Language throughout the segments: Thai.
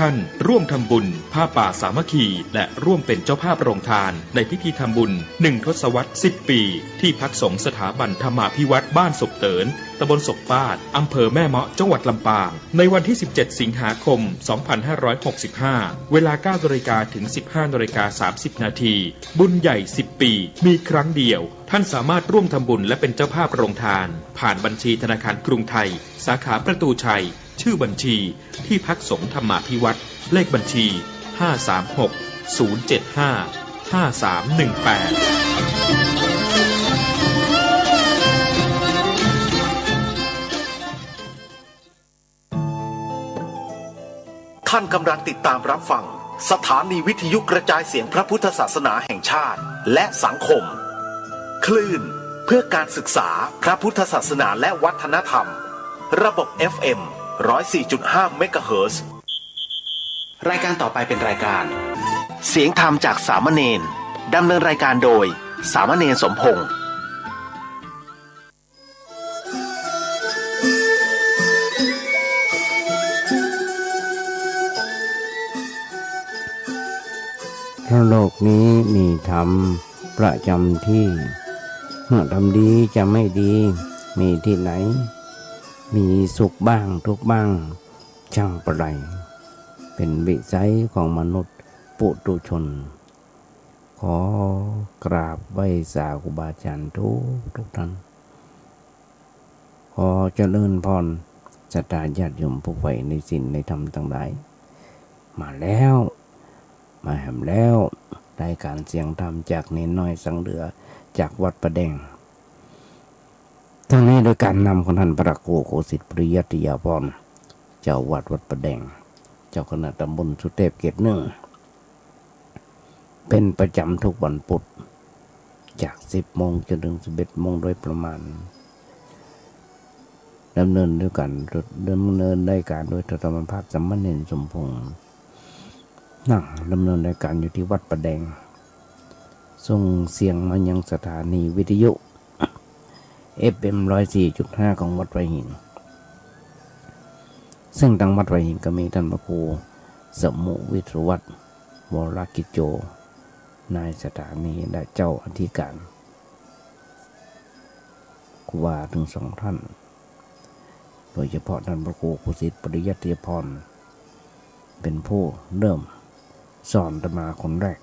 ท่านร่วมทำบุญผ้าป่าสามัคคีและร่วมเป็นเจ้าภาพโรงทานในพิธีทำบุญ1 ทศวรรษ 10 ปีที่พักสงฆ์สถาบันธรรมาภิวัตรบ้านศพเตินตำบลศพปาดอำเภอแม่เมาะจังหวัดลำปางในวันที่ 17 สิงหาคม 2565 เวลา 9 นาฬิกาถึง 15 นาฬิกา 30 นาทีบุญใหญ่ 10 ปีมีครั้งเดียวท่านสามารถร่วมทำบุญและเป็นเจ้าภาพโรงทานผ่านบัญชีธนาคารกรุงไทยสาขาประตูชัยชื่อบัญชีที่พักสงฆ์ธรรมาภิวัตรเลขบัญชี 536-0755-5318ท่านกำลังติดตามรับฟังสถานีวิทยุกระจายเสียงพระพุทธศาสนาแห่งชาติและสังคมคลื่นเพื่อการศึกษาพระพุทธศาสนาและวัฒนธรรมระบบ FM 104.5 เมกะเฮิรตซ์รายการต่อไปเป็นรายการเสียงธรรมจากสามเณรดำเนินรายการโดยสามเณรสมพงษ์โลกนี้มีธรรมประจำที่เมื่อทำดีจะไม่ดีมีที่ไหนมีสุขบ้างทุกข์บ้างช่างประไรเป็นวิสัยของมนุษย์ปุถุชนขอกราบไหว้สาธุบาอาจารย์ทุกท่านขอเจริญพรศรัทธาญาติโยมผู้ใฝ่ในศีลในธรรมทั้งหลายมาแล้วมาแหมแล้วรายการเสียงธรรมจากเนนน้อยสังเหลือจากวัดประแดงทั้งนี้โดยการนำของท่านพระครูโคสิทธิ์ปริยัติยาภรณ์เจ้าวัดประแดงเจ้าคณะตำบลสุเทพเกตหนึ่งเป็นประจำทุกวันพุธจาก 10 โมงจนถึง 11 โมงโดยประมาณดำเนินด้วยกันดำเนินรายการโดยธรรมภาพสามเณรสมพงษ์นั่งดำเนินรายการอยู่ที่วัดประแดงส่งเสียงมายังสถานีวิทยุ FM 104.5 ของวัดไร่หินซึ่งทางวัดไร่หินก็มีท่านพระครูสมุวิทรวัฒน์วรกิจโจนายสถานีและเจ้าอธิการครูบาถึง2 ท่านโดยเฉพาะท่านพระครูโคสิทธิ์ปริยัติยาภรณ์เป็นผู้เริ่มสอนอาตมาคนแรก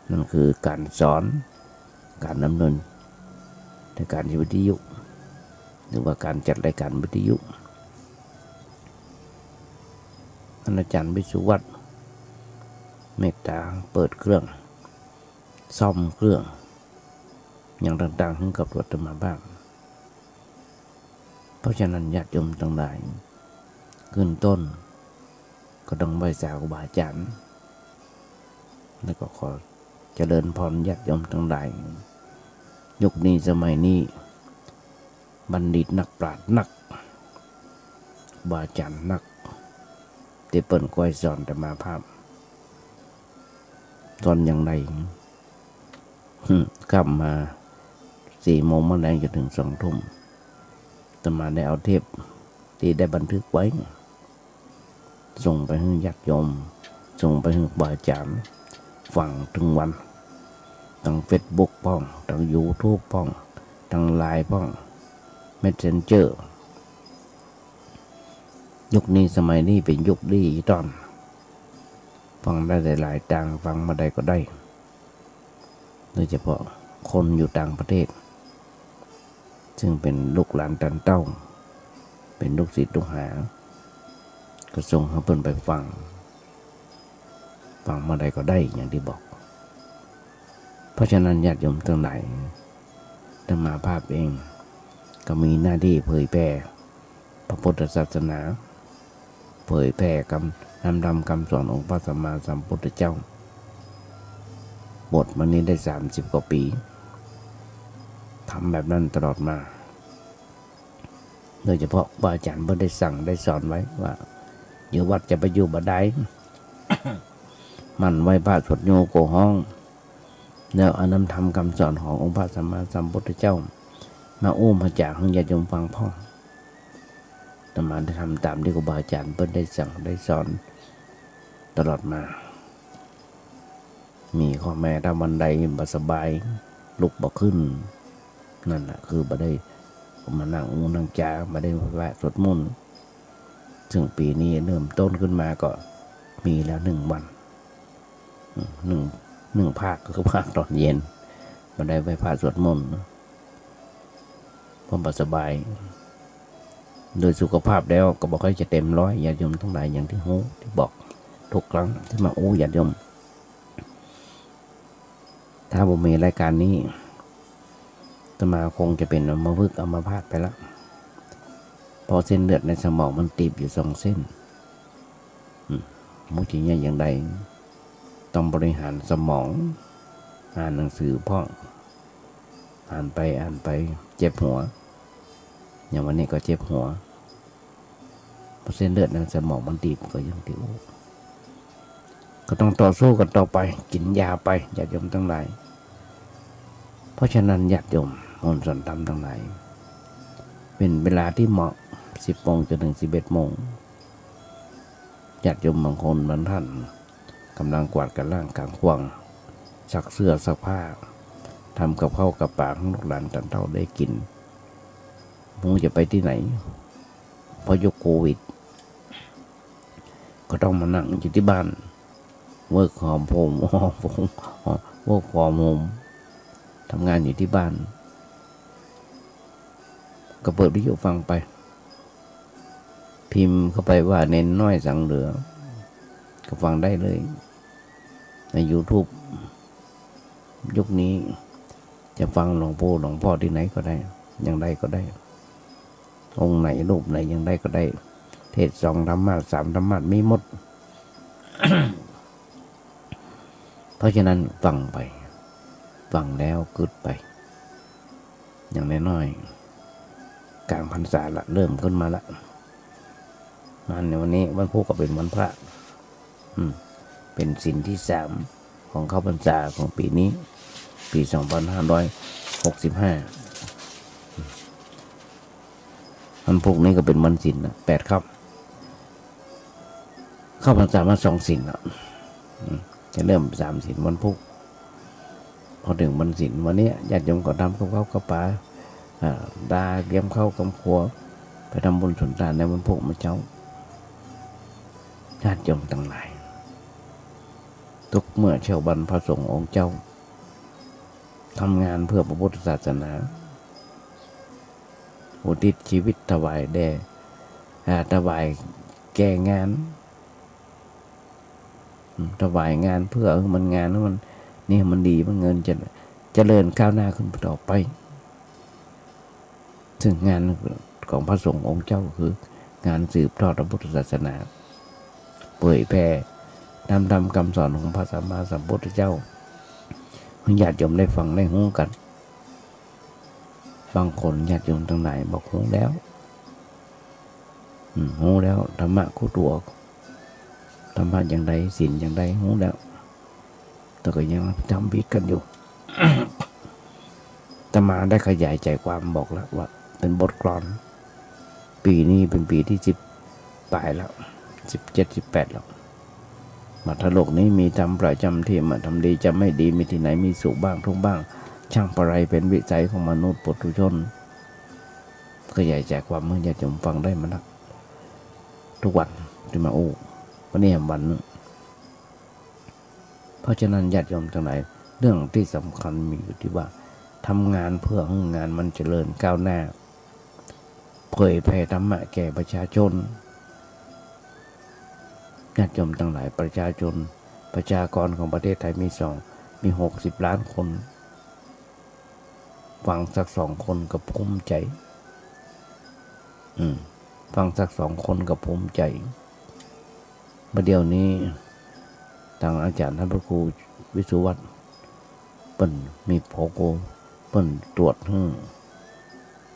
นั่นคือการสอนการดำเนินในการวิทยุหรือว่าการจัดรายการวิทยุท่านอาจารย์วิสุวัฒน์เมตตาเปิดเครื่องซ่อมเครื่องอย่างต่างๆขึ้นกับอาตมาบ้างเพราะฉะนั้นญาติโยมทั้งหลายขึ้นต้นก็ต้องไหว้สาธุบาอาจารย์แล้วก็ขอเจริญพรญาติโยมทั้งหลายยุคนี้สมัยนี้บัณฑิตนักปราชญ์นักบาอาจารย์นักที่เปิ่นก้อยสอนธรรมภาพตอนอย่างไรกลับมา4 โมงมาแรงจนถึง2 ทุ่มอาตมาได้เอาเทปที่ได้บันทึกไว้ส่งไปให้ญาติโยมส่งไปให้บาอาจารย์ฟังถึงวันทั้ง Facebook ป้องทั้ง YouTube ป้องทั้ง LINE ป้อง Messenger ยุคนี้สมัยนี้เป็นยุคดิจิตอลฟังได้หลายต่างฟังมาได้ก็ได้โดยเฉพาะคนอยู่ต่างประเทศซึ่งเป็นลูกหลานตันเต้าเป็นลูกศิษย์ลูกหาก็ส่งให้เพิ่นไปฟังมาได้ก็ได้อย่างที่บอกเพราะฉะนั้นญาติโยมทั้งหลายธรรมาภาพเองก็มีหน้าที่เผยแผ่พระพุทธศาสนาเผยแผ่คำนำธรรมคำสอนองค์พระสัมมาสัมพุทธเจ้าบทมันนี้ได้30 กว่าปีทำแบบนั้นตลอดมาโดยเฉพาะบาอาจารย์เพิ่นได้สั่งได้สอนไว้ว่าอยู่วัดจะไปอยู่บ่ได้ มันไว้พระสวดโยโกห้องแล้วเอานำธรรมคำสอนขององค์พระสัมมาสัมพุทธเจ้ามาอุ้มมาจากให้ญาติโยมฟังพ่อ อาตมาได้ทำตามที่ครูบาอาจารย์เพิ่นได้สั่งได้สอนตลอดมามีข้อแม้ถ้าวันใดบ่สบายลุกบ่ขึ้นนั่นแหละคือบ่ได้มานั่งนั่งจาบ่ได้แวะสวดมนต์ซึ่งปีนี้เริ่มต้นขึ้นมาก็มีแล้ว1 วันหนึ่งภาคก็คือภาคตอนเย็นบ่ได้ไปภาคสวดมนต์เพราะบ่สบายโดยสุขภาพแล้วก็บ่ค่อยจะเต็มร้อยญาติโยมทั้งหลายอย่างที่ฮู้ที่บอกทุกครั้งที่มาญาติโยมถ้าบ่มีรายการนี้อาตมาคงจะเป็นอัมพฤกษ์อัมพาตไปแล้วเพราะเส้นเลือดในสมองมันตีบอยู่2 เส้นมุจิเนี่ยอย่างใดต้องบริหารสมองอ่านหนังสือพ่ออ่านไปเจ็บหัวอย่างวันนี้ก็เจ็บหัวเพราะเส้นเลือดในสมองมันตีบก็ยังติวก็ต้องต่อสู้กันต่อไปกินยาไปญาติโยมทั้งหลายเพราะฉะนั้นญาติโยมมนต์สอนธรรมทั้งหลายเป็นเวลาที่เหมาะ10 โมงจนถึง 11 โมงญาติโยมบางคนบางท่านกำลังกวาดกันล่างกลางควงซักเสื้อซักผ้าทำกับข้าวกับปากให้ลูกหลานท่านเฒ่าได้กินมูจะไปที่ไหนเพราะยุคโควิดก็ต้องมานั่งอยู่ที่บ้านเวิร์กฮอมโฮมเวิร์กฮอมโฮมทำงานอยู่ที่บ้านก็เปิดวิทยุฟังไปพิมพ์เข้าไปว่าเน้นน้อยสังเหลือก็ฟังได้เลยใน YouTube ยุคนี้จะฟังหลวงพ่อที่ไหนก็ได้อย่างใดก็ได้องค์ไหนรูปไหนอย่างใดก็ได้เทศ2 ธรรมะ 3 ธรรมะมีหมด เพราะฉะนั้นฟังไปฟังแล้วกึดไปอย่างน้อยๆกลางพรรษาละเริ่มขึ้นมาละในวันนี้วันพุธก็เป็นวันพระเป็นศีลที่3ของเข้าพรรษาของปีนี้ปี2565วันพุธนี้ก็เป็นวันศีลนะ8 ค่ำเข้าพรรษามา2 ศีลแล้วจะเริ่ม3 ศีลวันพุธพอถึงวันศีลวันนี้ญาติโยมก็ทำกับข้าวกับปลาดาเตรียมข้าวกับครัวไปทำบุญสุนทานในวันพุธมาเช้าญาติโยมทั้งหลายทุกเมื่อเช้าวันพระสงฆ์องค์เจ้าทำงานเพื่อพระพุทธศาสนาอุทิศชีวิตถวายแด่ถวายแก่งานถวายงานเพื่อมันงานนั้นมันนี่มันดีมันเงินจะเจริญก้าวหน้าขึ้นต่อไปซึ่งงานของพระสงฆ์องค์เจ้าคืองานสืบทอดพระพุทธศาสนาเผยแผ่นำธรรมคำสอนของพระสัมมาสัมพุทธเจ้าให้ญาติโยมได้ฟังได้รู้กันบางคนญาติโยมทั้งหลายบอกรู้แล้วรู้แล้วธรรมะคู่ตัวธรรมะอย่างใดศีลอย่างใดรู้แล้วแต่ก็ยังจำผิดกันอยู่ อาตมาได้ขยายใจความบอกแล้วว่าเป็นบทกลอนปีนี้เป็นปีที่10ปลายแล้ว17 18แล้วมาทโลกนี้มีทำประจำที่มาทำดีจะไม่ดีมีที่ไหนมีสุขบ้างทุกบ้างช่างประไรเป็นวิสัยของมนุษย์ปุถุชนขยายใจความเมื่อญาติโยมฟังได้มานักทุกวันที่มาวันนี้วันนึงเพราะฉะนั้นญาติโยมทั้งหลายเรื่องที่สำคัญมีอยู่ที่ว่าทำงานเพื่อให้งานมันเจริญก้าวหน้าเผยแผ่ธรรมะแก่ประชาชนญาติโยมทั้งหลายประชาชนประชากรของประเทศไทยมี60 ล้านคนฟังสัก2 คนก็ภูมิใจฟังสัก2 คนก็ภูมิใจเมื่อเดี๋ยวนี้ทางอาจารย์ท่านพระครูวิสุวัฒน์เปิ้นมีโพโกเปิ้นตรวจ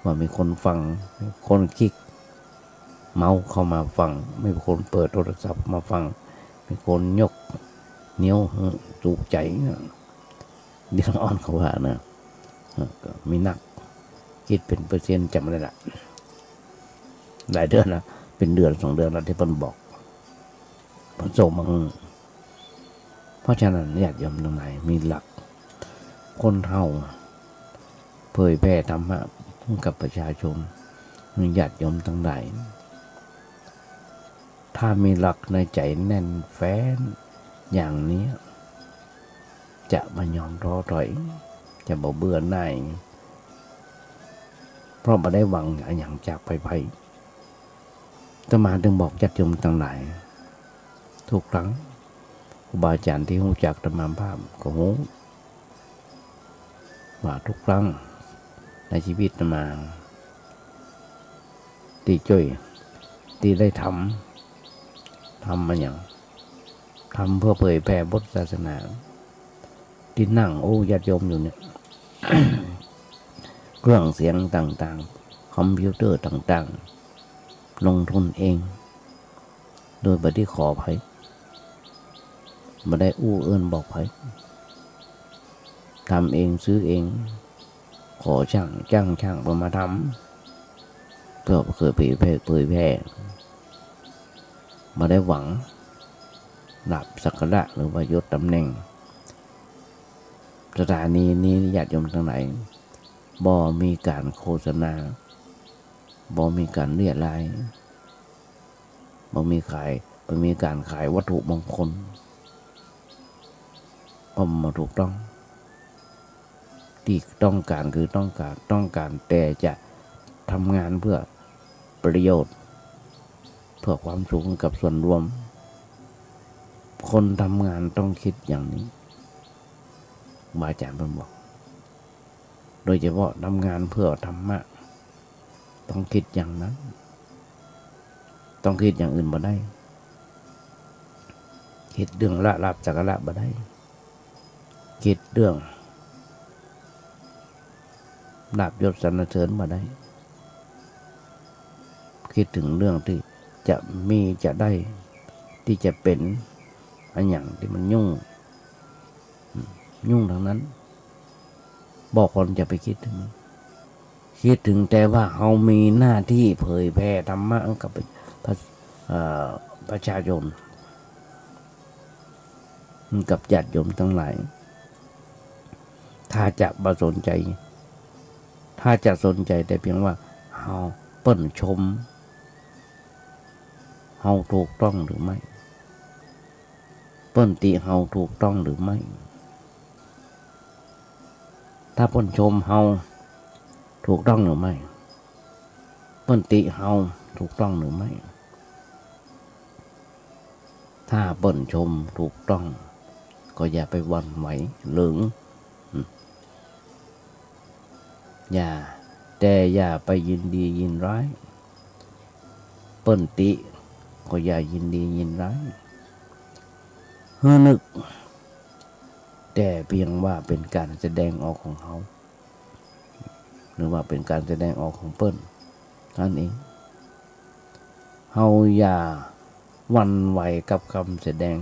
ว่ามีคนฟังมีคนคลิกเมาส์เข้ามาฟังไม่มีคนเปิดโทรศัพท์มาฟังมีคนยกนิ้วจูบใจเดี๋ยวอ่อนเขาว่านะก็มีนักคิดเป็นเปอร์เซ็นต์จำไม่ได้ละ หลายเดือนแล้วเป็นเดือน2 เดือนแล้วที่เพิ่นบอกเพิ่นส่งมาเพราะฉะนั้นญาติโยมตรงไหนมีหลักคนเฮาเผยแผ่ธรรมะกับประชาชนมีญาติโยมทั้งหลายถ้ามีหลักในใจแน่นแฟ้นอย่างนี้จะไม่ยอมท้อถอยจะบ่เบื่อหน่ายเพราะบ่ได้หวังอย่างจากไปอาตมาถึงบอกญาติโยมทั้งหลายทุกครั้งครูบาอาจารย์ที่รู้จักอาตมาภาพก็รู้ว่าทุกครั้งในชีวิตอาตมาที่ช่วยที่ได้ทำมาอย่างทำเพื่อเผยแผ่พุทธศาสนาที่นั่งญาติโยมอยู่เนี่ย เครื่องเสียงต่างๆคอมพิวเตอร์ต่างๆลงทุนเองโดยบ่ได้ขอไผบ่ได้เอิ้นบอกไผทำเองซื้อเองขอจ้างช่างมาทำเพื่อเคยเผยแพร่บ่ได้หวังลาภสักการะหรือว่ายศตำแหน่งสถานีนี้ญาติโยมทั้งหลายบ่มีการโฆษณาบ่มีการเรียรายบ่มีการขายวัตถุมงคลบ่มาถูกต้องที่ต้องการคือต้องการแต่จะทำงานเพื่อประโยชน์เพื่อความสุขกับส่วนรวมคนทำงานต้องคิดอย่างนี้บาอาจารย์เพิ่นบอกโดยเฉพาะทำงานเพื่อธรรมะต้องคิดอย่างนั้นต้องคิดอย่างอื่นบ่ได้คิดเรื่องลาภสักการะบ่ได้คิดเรื่องลาภยศสรรเสริญบ่ได้คิดถึงเรื่องที่จะมีจะได้ที่จะเป็นอันอย่างที่มันยุ่งทั้งนั้นบอกคนจะไปคิดถึงแต่ว่าเรามีหน้าที่เผยแผ่ธรรมะกับประชาชนกับญาติโยมทั้งหลายถ้าจะบ่สนใจแต่เพียงว่าเฮาเปิ้นชมเฮาถูกต้องหรือไม่เปิ้นติเฮาถูกต้องหรือไม่ถ้าเปิ้นชมเฮาถูกต้องหรือไม่เปิ้นติเฮาถูกต้องหรือไม่ถ้าเปิ้นชมถูกต้องก็อย่าไปหวั่นไหวเหลิงอย่าไปยินดียินร้ายเปิ้นติก็อย่ายินดียินร้ายนึกแต่เพียงว่าเป็นการแสดงออกของเขาหรือว่าเป็นการแสดงออกของเปิ้นนั่นเองเฮาอย่าหวั่นไหวกับคำแสดง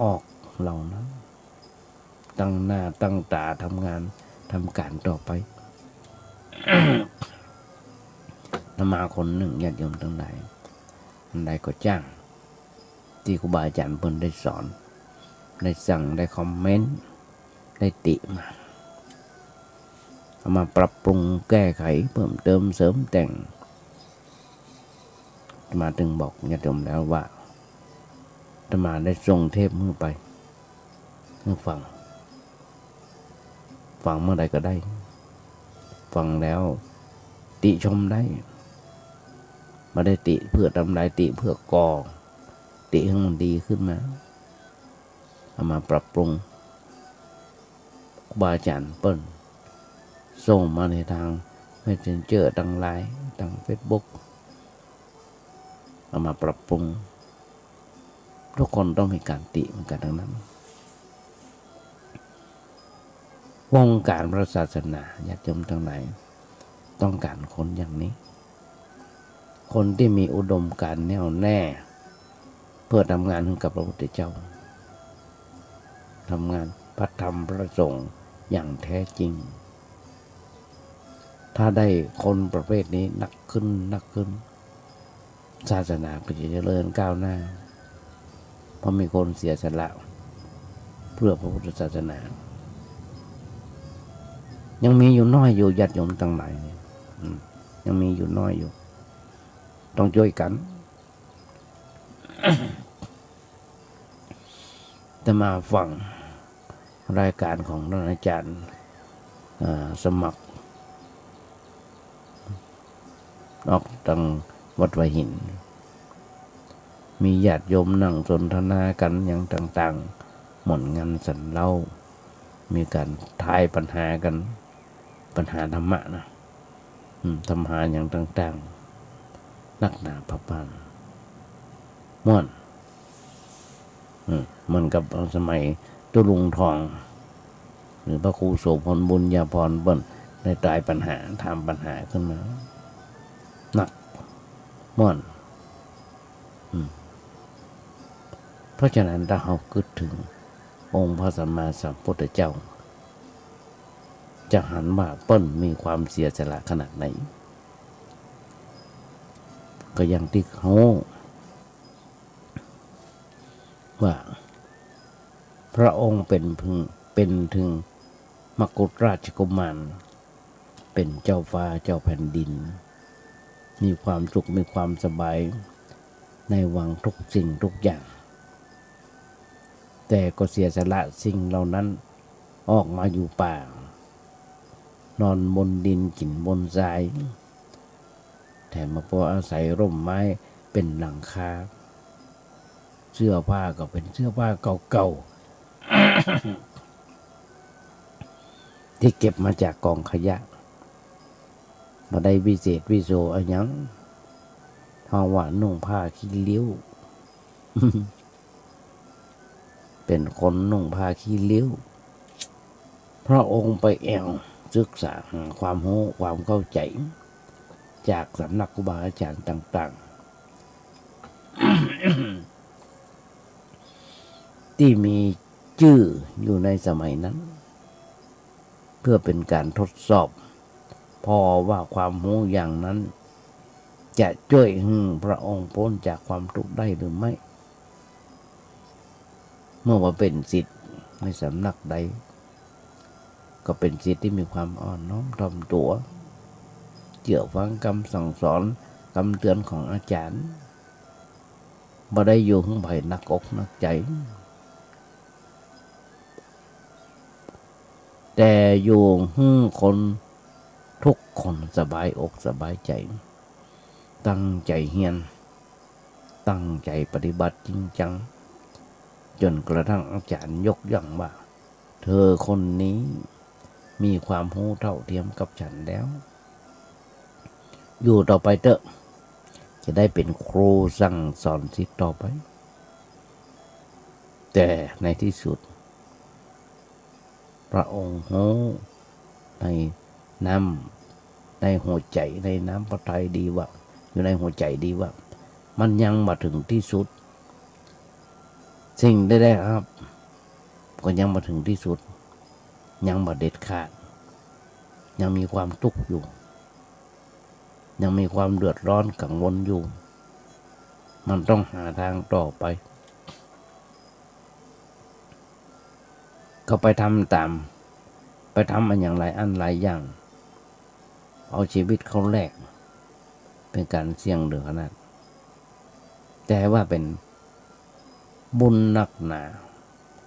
ออกเหล่านั้นตั้งหน้าตั้งตาทำงานทำการต่อไป มาคนหนึ่งญาติโยมทั้งหลายอันใดก็จ้างที่ครูบาอาจารย์เพิ่นได้สอนได้สั่งได้คอมเมนต์ได้ติมาเอามาปรับปรุงแก้ไขเพิ่มเติมเสริมแต่งมาถึงบอกญาติโยมแล้วว่าอาตมาได้ส่งเทปมือไปเพื่อฟังเมื่อใดก็ได้ฟังแล้วติชมได้ไม่ได้ติเพื่อทำลายติเพื่อก่อติให้มันดีขึ้นมาเอามาปรับปรุงครูบาอาจารย์เปิ้นส่งมาในทางMessengerทางไลน์ทาง Facebook เอามาปรับปรุงทุกคนต้องมีการติเหมือนกันทั้งนั้นวงการพระศาสนาญาติโยมทั้งหลายต้องการคนอย่างนี้คนที่มีอุดมการณ์แน่วแน่เพื่อทำงานให้กับพระพุทธเจ้าทำงานพระธรรมพระสงฆ์อย่างแท้จริงถ้าได้คนประเภทนี้นักขึ้น ศาสนาก็จะเจริญก้าวหน้าเพราะมีคนเสียสละเพื่อพระพุทธศาสนายังมีอยู่น้อยอยู่ญาติโยมทั้งหลายเนี่ยยังมีอยู่น้อยอยู่ต้องช่วยกันจะมาฟังรายการของท่านอาจารย์สมัครออกทางวัดหัวหินมีญาติโยมนั่งสนทนากันอย่างต่างๆหม่นงานสันเล่ามีการทายปัญหากันปัญหาธรรมะนะทำหาอย่างต่างๆนักหนาพระปานม่วนมันกับสมัยตุลุงทองหรือพระครูโสพลบุญญาพรเบิ้ลได้ตายปัญหาทำปัญหาขึ้นมาหนักม่วนเพราะฉะนั้นถ้าเราคิดถึงองค์พระสัมมาสัมพุทธเจ้าจะหันว่าเปิ้ลมีความเสียสละขนาดไหนก็ยังที่เขาว่าพระองค์เป็นถึงมกุฎราชกุมารเป็นเจ้าฟ้าเจ้าแผ่นดินมีความสุขมีความสบายในวังทุกสิ่งทุกอย่างแต่ก็เสียสละสิ่งเหล่านั้นออกมาอยู่ป่านอนบนดินกินบนทรายแถมมาพออาศัยร่มไม้เป็นหลังคาเสื้อผ้าก็เป็นเสื้อผ้าเก่าๆ ที่เก็บมาจากกองขยะมาได้วิเศษวิโสอะไรยังทองว่านุ่งผ้าขี้ริ้ว เป็นคนนุ่งผ้าขี้ริ้วพระองค์ไปแอวศึกษาความรู้ความเข้าใจจากสำนักครูบาอาจารย์ต่างๆ ที่มีชื่ออยู่ในสมัยนั้นเพื่อเป็นการทดสอบพอว่าความรู้อย่างนั้นจะช่วยให้พระองค์พ้นจากความทุกข์ได้หรือไม่เมื่อว่าเป็นศิษย์ในสำนักใดก็เป็นศิษย์ที่มีความอ่อนน้อมถ่อมตัวเชื่อฟังคำสั่งสอนคำเตือนของอาจารย์บ่ได้อยู่ข้างไผ่นักอกนักใจแต่อยู่ให้คนทุกคนสบายอกสบายใจตั้งใจเฮียนตั้งใจปฏิบัติจริงจังจนกระทั่งอาจารย์ยกย่องว่าเธอคนนี้มีความรู้เท่าเทียมกับฉันแล้วอยู่ต่อไปเถอะจะได้เป็นครูสั่งสอนศิษย์ต่อไปแต่ในที่สุดพระองค์รู้ในน้ำในหัวใจในน้ำพระทัยดีว่าอยู่ในหัวใจดีว่ามันยังมาถึงที่สุดสิ่งได้ครับก็ยังมาถึงที่สุดยังมาเด็ดขาดยังมีความทุกข์อยู่ยังมีความเดือดร้อนกังวลอยู่มันต้องหาทางต่อไปก็ไปทำตามไปทำมันอย่างไรอันหลายอย่างเอาชีวิตเขาแลกเป็นการเสี่ยงเหลือขนาดแต่ว่าเป็นบุญนักหนา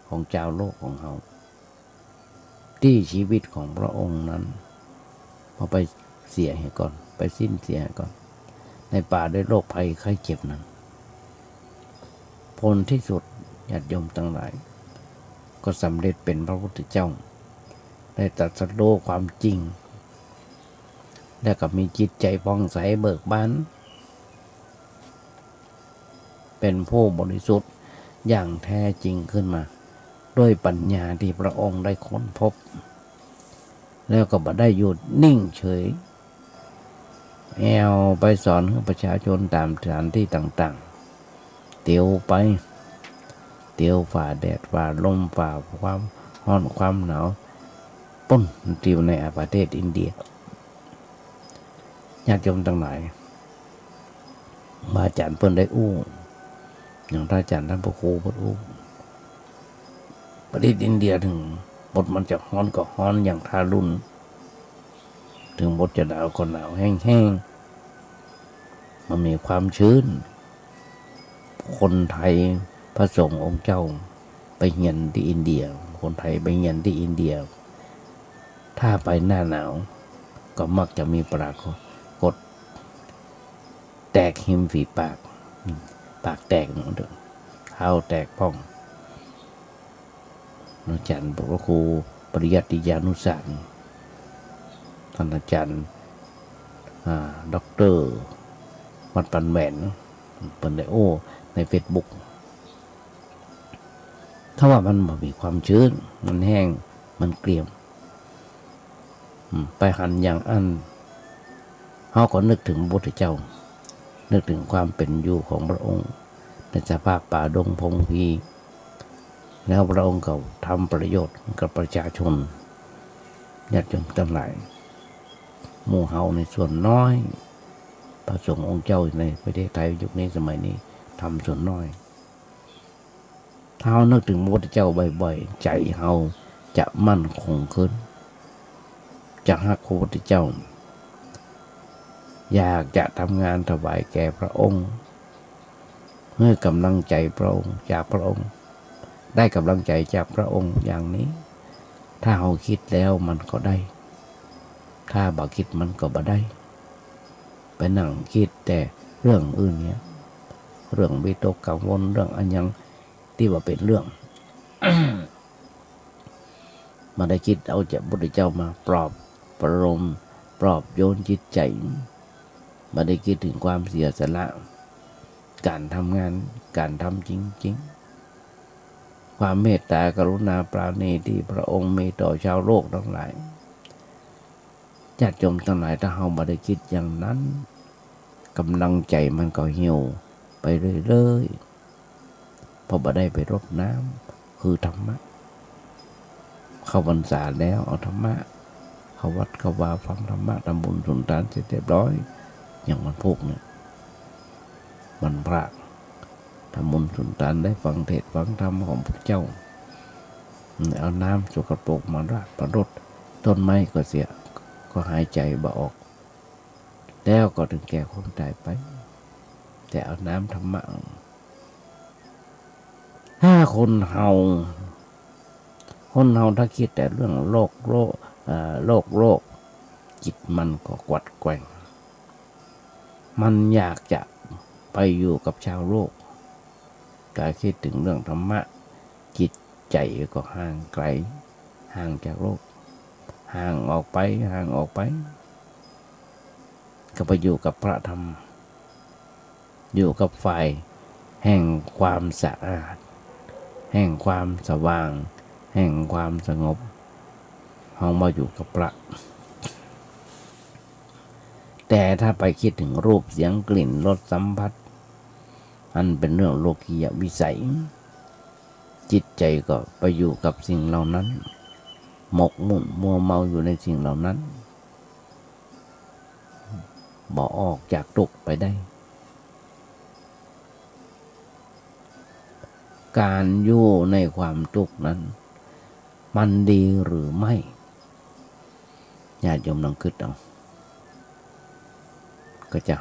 ของเจ้าโลกของเขาที่ชีวิตของพระองค์นั้นพอไปเสียให้ก่อนไปสิ้นเสียให้ก่อนในป่าด้วยโรคภัยไข้เจ็บนั้นผลที่สุดญาติโยมทั้งหลายก็สำเร็จเป็นพระพุทธเจ้าได้ตรัสรู้ความจริงและก็มีจิตใจผ่องใสเบิกบานเป็นผู้บริสุทธิ์อย่างแท้จริงขึ้นมาด้วยปัญญาที่พระองค์ได้ค้นพบแล้วก็บ่ได้หยุดนิ่งเฉยแอวไปสอนให้ประชาชนตามสถานที่ต่างๆเตียวไปเตียวฝ่าแดดฝ่าลมฝ่าความร้อนความหนาวป้นที่ในประเทศอินเดียญาติโยมทั้งหลาย อาจารย์เพิ่นได้อู้อย่างท่านอาจารย์ท่านพระครูเพิ่นอู้ประเทศอินเดียถึงบทมันจะฮ้อนก็ฮ้อนอย่างทารุณถึงบทจะหนาวก็หนาวแห้งๆมันมีความชื้นคนไทยพระสงฆ์องค์เจ้าไปเรียนที่อินเดียคนไทยไปเรียนที่อินเดียถ้าไปหน้าหนาวก็มักจะมีปรากฏแตกหิมฝีปากแตกหนึ่งเดือเท้าแตกพ่องอาจารย์พระครูปริยัติยานุสารท่านอาจารย์ด็อกเตอร์วัดปันแหวนเปิดไดโอในเฟซบุ๊กถ้าว่ามันมีความชื้นมันแห้งมันเกรียมไปหันอย่างอันเขาก็นึกถึงพระพุทธเจ้านึกถึงความเป็นอยู่ของพระองค์ในสภาพป่าดงพงพีแล้วพระองค์ก็ทำประโยชน์กับประชาชนญาติโยมทั้งหลายหมู่เฮาในส่วนน้อยพระสงฆ์องค์เจ้าในประเทศไทยยุคนี้สมัยนี้ทำส่วนน้อยถ้าเรานึกถึงพระพุทธเจ้าบ่อยๆใจเฮาจะมั่นคงขึ้นจะฮักพระพุทธเจ้าอยากจะทำงานถวายแก่พระองค์เมื่อกำลังใจพระองค์จากพระองค์ได้กำลังใจจากพระองค์อย่างนี้ถ้าเราคิดแล้วมันก็ได้ถ้าบ่คิดมันก็บ่ได้ไปนั่งคิดแต่เรื่องอื่นเนี่ยเรื่องวิตกกังวลเรื่องอันยังที่ว่าเป็นเรื่อง มาได้คิดเอาจากพระพุทธเจ้ามาปลอบประโลมปลอบโยนจิตใจมาได้คิดถึงความเสียสละการทำงานการทำจริงๆความเมตตากรุณาปราณีที่พระองค์มีต่อชาวโลกทั้งหลายญาติโยมทั้งหลายถ้าเรามาได้คิดอย่างนั้นกำลังใจมันก็เหี่ยวไปเรื่อยๆพอบ่ได้ไปรดน้ำคือธรรมะเข้าพรรษาแล้วเอาธรรมะเข้าวัดเข้าวาฟังธรรมะทำบุญสุนทานเสร็จเรียบร้อยอย่างวันพุธเนี่ยวันพระทำบุญสุนทานได้ฟังเทศน์ฟังธรรมของพระเจ้าเอาน้ำสกปรกมาราดประรดต้นไม้ก็เสียก็หายใจบ่ออกแล้วก็ถึงแก่ความตายไปแต่เอาน้ำธรรมะถ้าคนเฮาถ้าคิดแต่เรื่องโลกจิตมันก็กวัดแกว่งมันอยากจะไปอยู่กับชาวโลกการคิดถึงเรื่องธรรมะจิตใจก็ห่างไกลห่างจากโลกห่างออกไปก็ไปอยู่กับพระธรรมอยู่กับฝ่ายแห่งความสะอาดแห่งความสว่างแห่งความสงบเรามาอยู่กับพระแต่ถ้าไปคิดถึงรูปเสียงกลิ่นรสสัมผัสอันเป็นเรื่องโลกียวิสัยจิตใจก็ไปอยู่กับสิ่งเหล่านั้นหมกมุ่นมัวเมาอยู่ในสิ่งเหล่านั้นบ่ออกจากทุกข์ไปได้การอยู่ในความทุกข์นั้นมันดีหรือไม่ญาติโยมลองคิดเอาก็จะ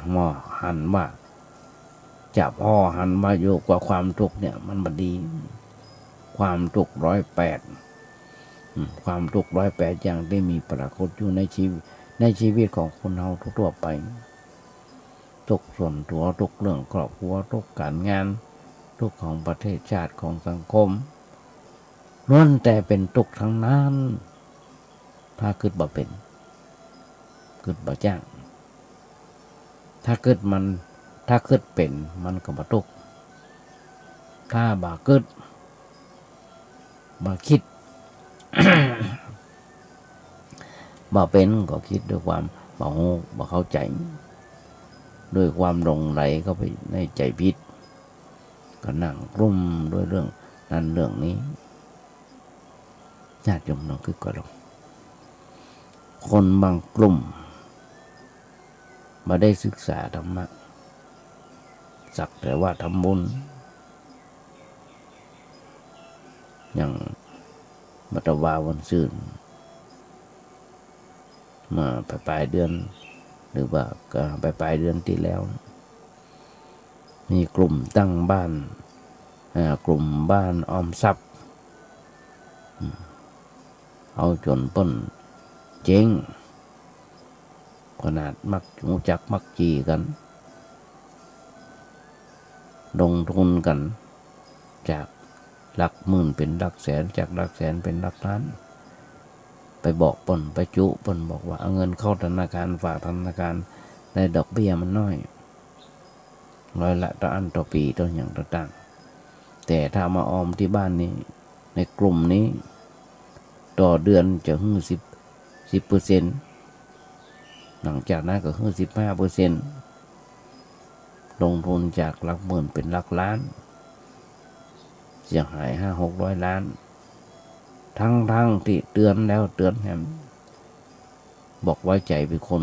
หันว่าจะหันมาอยู่กับความทุกข์เนี่ยมันบ่ดีความทุกข์108ความทุกข์108อย่างที่มีปรากฏอยู่ในชีวิตของคนเราทั่วไปทุกส่วนตัวทุกเรื่องครอบครัวทุกการงานทุกของประเทศชาติของสังคมล้วนแต่เป็นทุกข์ทั้งนั้นถ้าคิดบ่เป็นคิดบ่จ้างถ้าคิดเป็นมันก็บ่ทุกข์ถ้าบ่คิดบ่คิด บ่เป็นก็คิดด้วยความบ่ฮู้บ่เข้าใจด้วยความหลงไหลเข้าไปในใจผิดก็นั่งกลุ้มด้วยเรื่องนั้นเรื่องนี้ญาติโยมลองคิดก็ลองคนบางกลุ่มมาได้ศึกษาธรรมะ สักแต่ว่าทำบุญอย่างมัตวาวันซื่นมาปลายเดือนหรือว่าก็ปลายเดือนที่แล้วมีกลุ่มตั้งบ้านกลุ่มบ้านออมทรัพย์เอาจนเปิ้นเจ๊งขนาดมักรู้จักมักจีกันลงทุนกันจากหลักหมื่นเป็นหลักแสนจากหลักแสนเป็นหลักล้านไปบอกเปิ้นไปจุเปิ้นบอกว่าเอาเงินเข้าธนาคารฝากธนาคารได้ดอกเบี้ยมันน้อยร้อยละต่ออันต่อปีต่ออย่างต่างๆแต่ถ้ามาออมที่บ้านนี้ในกลุ่มนี้ต่อเดือนจะหื้อ10%หลังจากนั้นก็หื้อ15%ลงทุนจากหลักหมื่นเป็นหลักล้านเสียหาย500-600 ล้านทั้งที่เตือนแล้วเตือนแหมบอกไว้ใจเป็นคน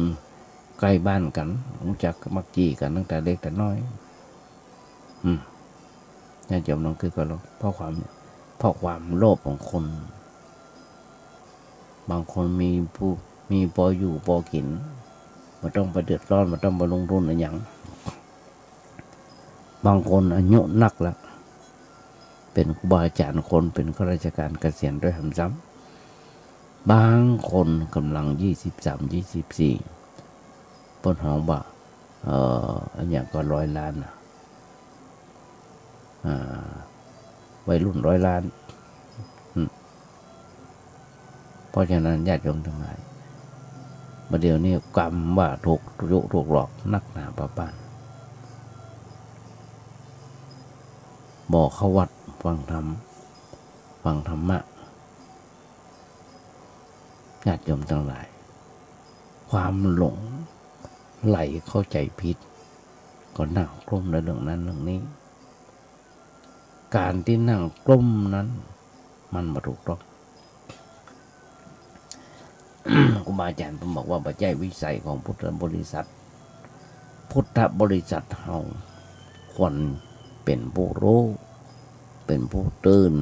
ใกล้บ้านกันรู้จักมักจีกันตั้งแต่เล็กแต่น้อยน่าจะน้องคือก็เพราะความโลภของคนบางคนมีพออยู่พอกินไม่ต้องไปเดือดร้อนไม่ต้องไปลงทุนอะไรอย่างบางคนอายุนักแล้วเป็นครูบาอาจารย์คนเป็นข้าราชการเกษียณด้วยซ้ำบางคนกำลัง23-24ปนหองบ่าอันอย่างก็100 ล้านวัยรุ่น100 ล้านเพราะฉะนั้นญาติโยมทั้งหลายมาเดี๋ยวนี้กรรมว่าถูกหลอกนักหนาป้าป้านบอกเข้าวัดฟังธรรมะญาติโยมทั้งหลายความหลงไหลเข้าใจผิดก็นั่งกลุ้มในเรื่องนั้นเรื่องนี้การที่นั่งกลุ้มนั้นมันไม่ถูกต้อง ครูบาอาจารย์ผมบอกว่าปัจจัยวิสัยของพุทธบริษัทเราควรเป็นผู้รู้เป็นผู้ตื่น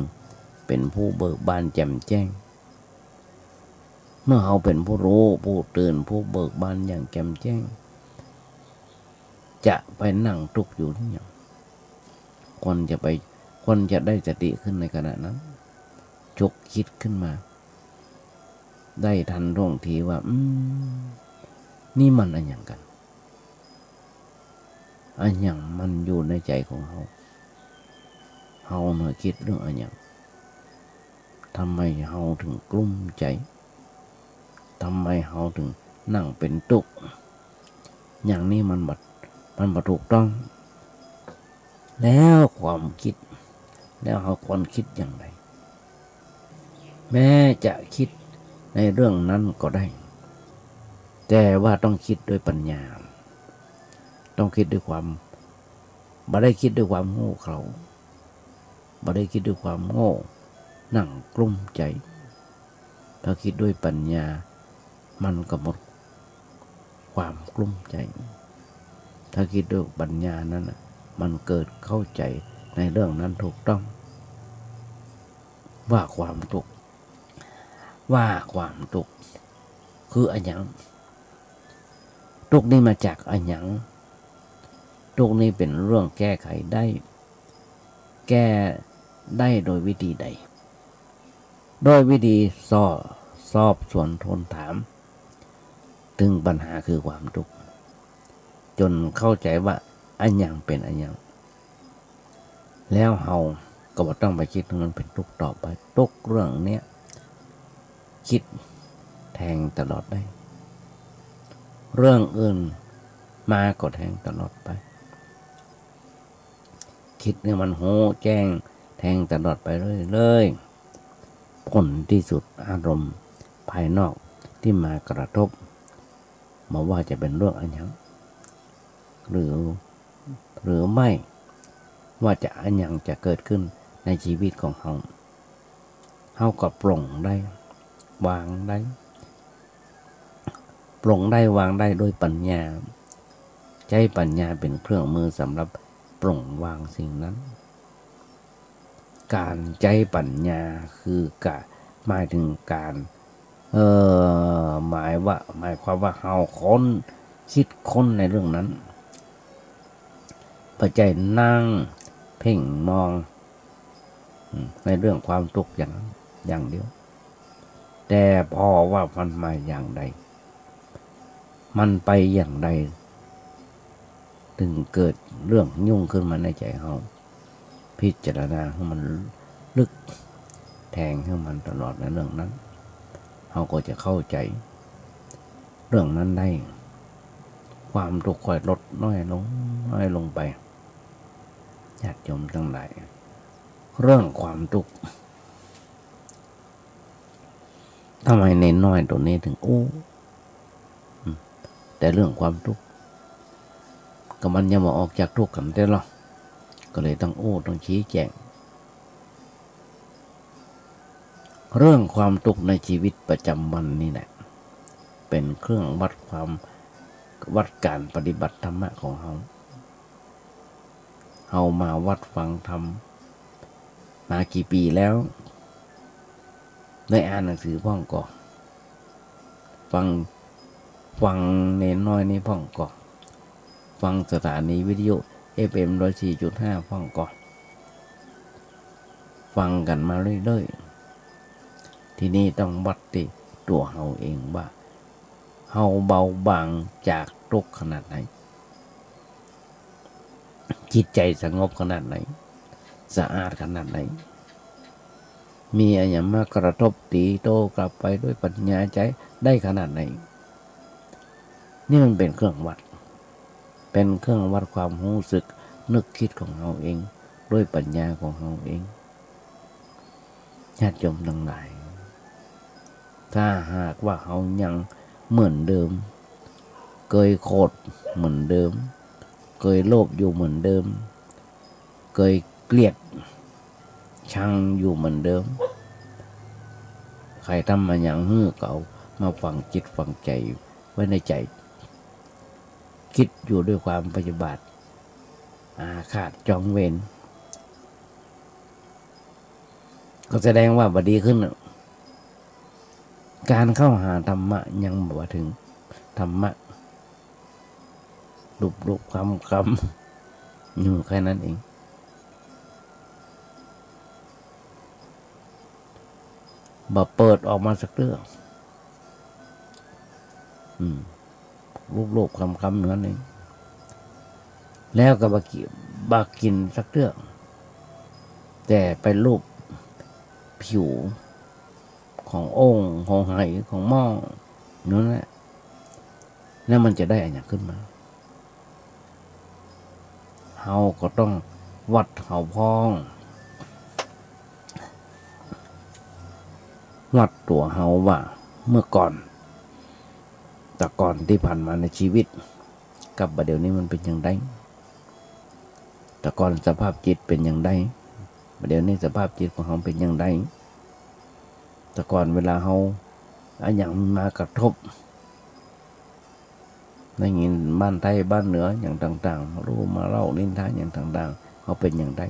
เป็นผู้เบิกบานแจ่มแจ้งเมื่อเราเป็นผู้รู้ผู้ตื่นผู้เบิกบานอย่างแจ่มแจ้งจะไปนั่งทุกข์อยู่ที่อย่างคนจะได้สติขึ้นในขณะนั้นจกคิดขึ้นมาได้ทันท่วงทีว่านี่มันอะไรอย่างกันอะไรอย่างมันอยู่ในใจของเราหน่อยคิดเรื่องอะไรอย่างทำไมเราถึงกลุ้มใจทำไมเราถึงนั่งเป็นทุกข์อย่างนี้มันบัดถูกต้องแล้วความคิดแล้วเราควรคิดอย่างไรแม้จะคิดในเรื่องนั้นก็ได้แต่ว่าต้องคิดด้วยปัญญาต้องคิดด้วยความไม่ได้คิดด้วยความโง่เขลาไม่ได้คิดด้วยความโง่นั่งกลุ้มใจถ้าคิดด้วยปัญญามันก็หมดความกลุ้มใจถ้าคิดด้วยปัญญานั้นมันเกิดเข้าใจในเรื่องนั้นถูกต้องว่าความทุกข์คืออันยังทุกข์นี้มาจากอันยังทุกข์นี้เป็นเรื่องแก้ไขได้แก้ได้โดยวิธีใดโดยวิธีสอบสวนทนถามถึงปัญหาคือความทุกข์จนเข้าใจว่าอันยังเป็นอันยังแล้วเราก็บ่ต้องไปคิดถึงมันเป็นทุกข์ต่อไปทุกเรื่องเนี้ยคิดแทงตลอดได้เรื่องอื่นมาก็แทงตลอดไปคิดเนี่ยมันโหแจ้งแทงตลอดไปเลยผลที่สุดอารมณ์ภายนอกที่มากระทบมาว่าจะเป็นเรื่องอะไรหรือไม่ว่าจะอันยังจะเกิดขึ้นในชีวิตของเราก็ปลงได้วางได้วางได้ด้วยปัญญาใช้ปัญญาเป็นเครื่องมือสำหรับ ปลงวางสิ่งนั้น การใจปัญญาคือกะหมายถึงการหมายความว่าเฮาค้นคิดค้นในเรื่องนั้นปัจจัยนั่งเพ่งมองในเรื่องความทุกข์อย่างเดียวแต่พอว่ามันมาอย่างใดมันไปอย่างใดถึงเกิดเรื่องยุ่งขึ้นมาในใจเฮาพิจารณาให้มันลึกแทงให้มันตลอดในเรื่องนั้นเฮาก็จะเข้าใจเรื่องนั้นได้ความทุกข์ค่อยลดน้อยลงไปญาติโยมทั้งหลายเรื่องความทุกข์ทำไมเน้นน้อยตัวนี้ถึงแต่เรื่องความทุกข์ก็มันยังมาออกจากทุกข์กันได้หรอก็เลยต้องชี้แจงเรื่องความทุกข์ในชีวิตประจำวันนี่แหละเป็นเครื่องวัดการปฏิบัติธรรมะของเฮามาวัดฟังธรรมมากี่ปีแล้วได้อ่านหนังสือพ่องก่อฟังเน้นน้อยนี่พ่องก่อฟังสถานีวิทยุ FM 104.5 พ่องก่อฟังกันมาเรื่อยๆที่นี่ต้องวัดที่ตัวเฮาเองว่าเฮาเบาบางจากทุกข์ขนาดไหนจิตใจสงบขนาดไหนสะอาดขนาดไหนมีอะไรมากระทบตีโตกลับไปด้วยปัญญาใจได้ขนาดไหนนี่มันเป็นเครื่องวัดเป็นเครื่องวัดความรู้สึกนึกคิดของเราเองด้วยปัญญาของเราเองญาติโยมทั้งหลายถ้าหากว่าเรายังเหมือนเดิมเคยโกรธเหมือนเดิมเคยโลภอยู่เหมือนเดิมเคยเกลียดชังอยู่เหมือนเดิมใครทำมาอย่างฮื้อเก่ามาฝังจิตฝังใจไว้ในใจคิดอยู่ด้วยความพยาบาทอาฆาตจองเวรก็แสดงว่าบัดดีขึ้นการเข้าหาธรรมะยังบ่ถึงธรรมะลุบคำอยู่แค่นั้นเองบ่เปิดออกมาสักเรื่องรูปคำนั้นเองแล้วก็บากินสักเรื่องแต่ไปรูปผิวของโอ่งของไหของหม้อนั่นแหละแล้วมันจะได้อะไรขึ้นมาเฮาก็ต้องวัดเฮาพ้องวัดตัวเฮาว่าเมื่อก่อนแต่ก่อนที่ผ่านมาในชีวิตกับบัดเดี๋ยวนี้มันเป็นอย่างไรแต่ก่อนสภาพจิตเป็นอย่างไรบัดเดี๋ยวนี้สภาพจิตของเฮาเป็นอย่างไรแต่ก่อนเวลาเฮาอันอย่างมากระทบในยินบ้านไทยบ้านเหนืออย่างต่างๆรู้มาเล่านินทาอย่างต่างๆเขาเป็นอย่างไร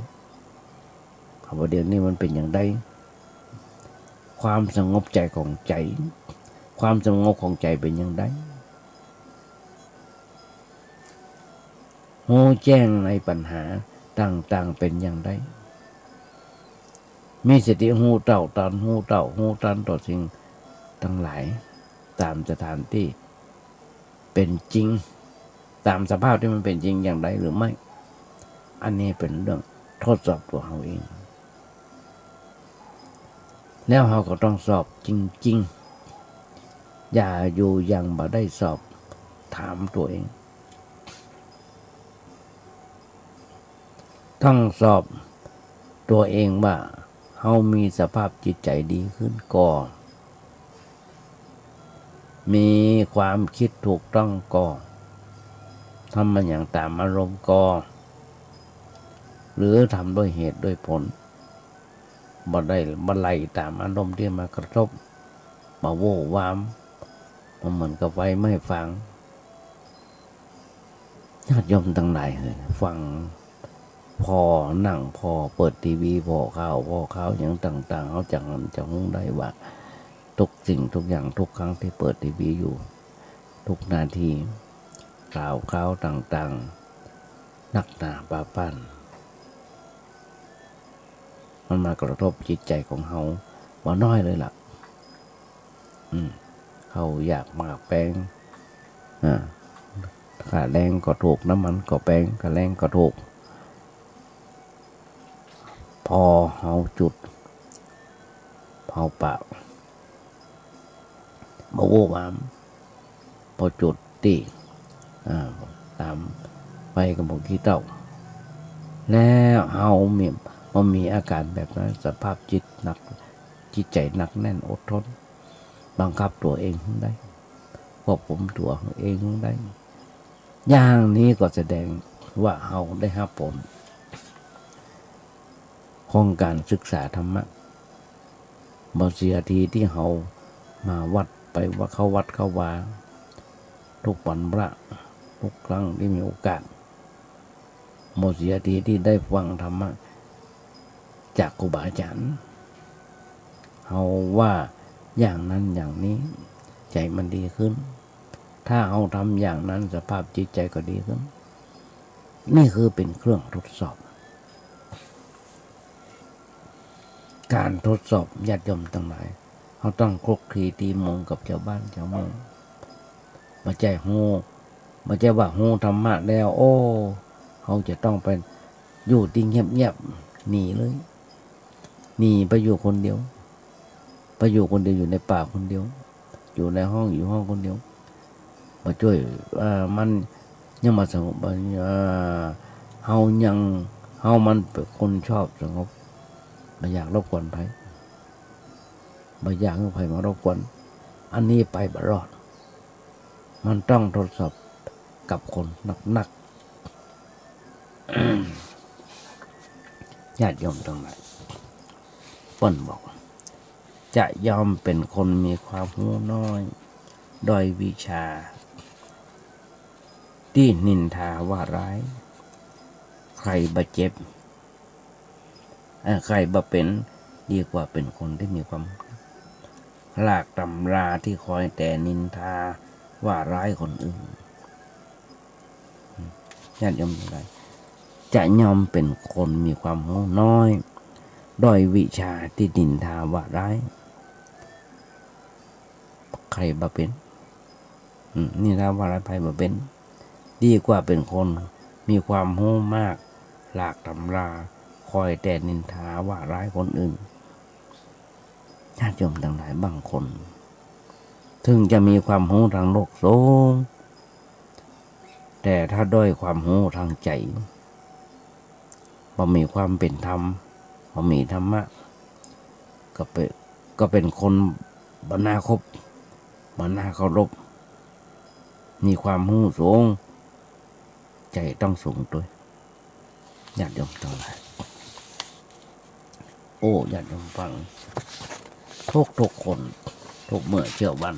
บัดเดี๋ยวนี้มันเป็นอย่างไรความสงบใจของใจความสงบของใจเป็นอย่างไรรู้แจ้งในปัญหาต่างๆเป็นอย่างไรมีสติหูเต่าตันหูตันต่อสิ่งทั้งหลายตามสถานที่เป็นจริงตามสภาพที่มันเป็นจริงอย่างไรหรือไม่อันนี้เป็นเรื่องทดสอบตัวเราเองแล้วเราก็ต้องสอบจริงๆอย่าอยู่ยังบ่ได้สอบถามตัวเองต้องสอบตัวเองว่าเรามีสภาพจิตใจดีขึ้นก่อนมีความคิดถูกต้องก่อนทำมันอย่างตามอารมณ์ก่อนหรือทำด้วยเหตุด้วยผลบ่ไล่ตามอารมณ์ที่มากระทบมาโว้วามมันเหมือนกับไฟไม่ฟังญาติโยมทั้งหลายฟัง พอนั่งพอเปิดทีวีพอข่าวอย่างต่างๆเขาจะรู้ได้ว่าทุกสิ่งทุกอย่างทุกครั้งที่เปิดทีวีอยู่ทุกนาทีข่าวต่างๆนักหนาปาปั้นมันมากระทบจิตใจของเขาว่าน้อยเลยล่ะเขาอยากมากแปลงค่าแรงก็ถูกน้ำมันก็แพงค่าแรงก็ถูกพอเขาจุดเผาปากมาโว้วามพอจุดตีตามไปกับพวกขี้เต่าแล้วเขามีอาการแบบนั้นสภาพจิตใจหนักแน่นอดทนบังคับตัวเองได้ควบคุมตัวเองได้อย่างนี้ก็แสดงว่าเขาได้รับผลของการศึกษาธรรมะบางทีที่เขามาวัดไปว่าเขาวัดเขาวาทุกวันพระทุกครั้งที่มีโอกาสบางทีที่ได้ฟังธรรมะจากครูบาอาจารย์เขาว่าอย่างนั้นอย่างนี้ใจมันดีขึ้นถ้าเขาทำอย่างนั้นสภาพจิตใจก็ดีขึ้นนี่คือเป็นเครื่องทดสอบการทดสอบญาติโยมทั้งหลายเขาต้องคลุกคลีตีมงกับชาวบ้านชาวเมืองมาใจว่าโหธรรมะแล้วโอ้เขาจะต้องไปอยู่ที่เงียบหนีเลยหนีไปอยู่คนเดียวอยู่ในป่าคนเดียวอยู่ในห้องคนเดียวมาช่วยมันยังมาสงบเฮามันเป็นคนชอบสงบไม่อยากรบกวนใครไม่อยากให้ใครมารบกวนอันนี้ไปบ่รอดมันต้องทดสอบกับคนหนักญาติโยมทั้งหลายเปิ้นบอกจะยอมเป็นคนมีความรู้น้อยด้อยวิชาที่นินทาว่าร้ายใครบาดเจ็บใครบาเป็นดีกว่าเป็นคนที่มีความหลากตำราที่คอยแต่นินทาว่าร้ายคนอื่นญาติโยมทั้งหลายจะยอมเป็นคนมีความรู้น้อยด้อยวิชาที่นินทาว่าร้ายใครบาเป็นนี่นะว่าร้ายใครบาเป็นดีกว่าเป็นคนมีความรู้มากหลากตำราคอยแต่นินทาว่าร้ายคนอื่นญาติโยมทั้งหลายบางคนถึงจะมีความรู้ทางโลกสูงแต่ถ้าด้อยความรู้ทางใจบ่มีความเป็นธรรมบ่มีธรรมะก็เป็นคนบ่น่าคบบ่น่าเคารพมีความรู้สูงใจต้องสูงด้วยญาติโยมทั้งหลายโอ้ญาติโยมฟังทุกคนทุกเมื่อเชื่อวัน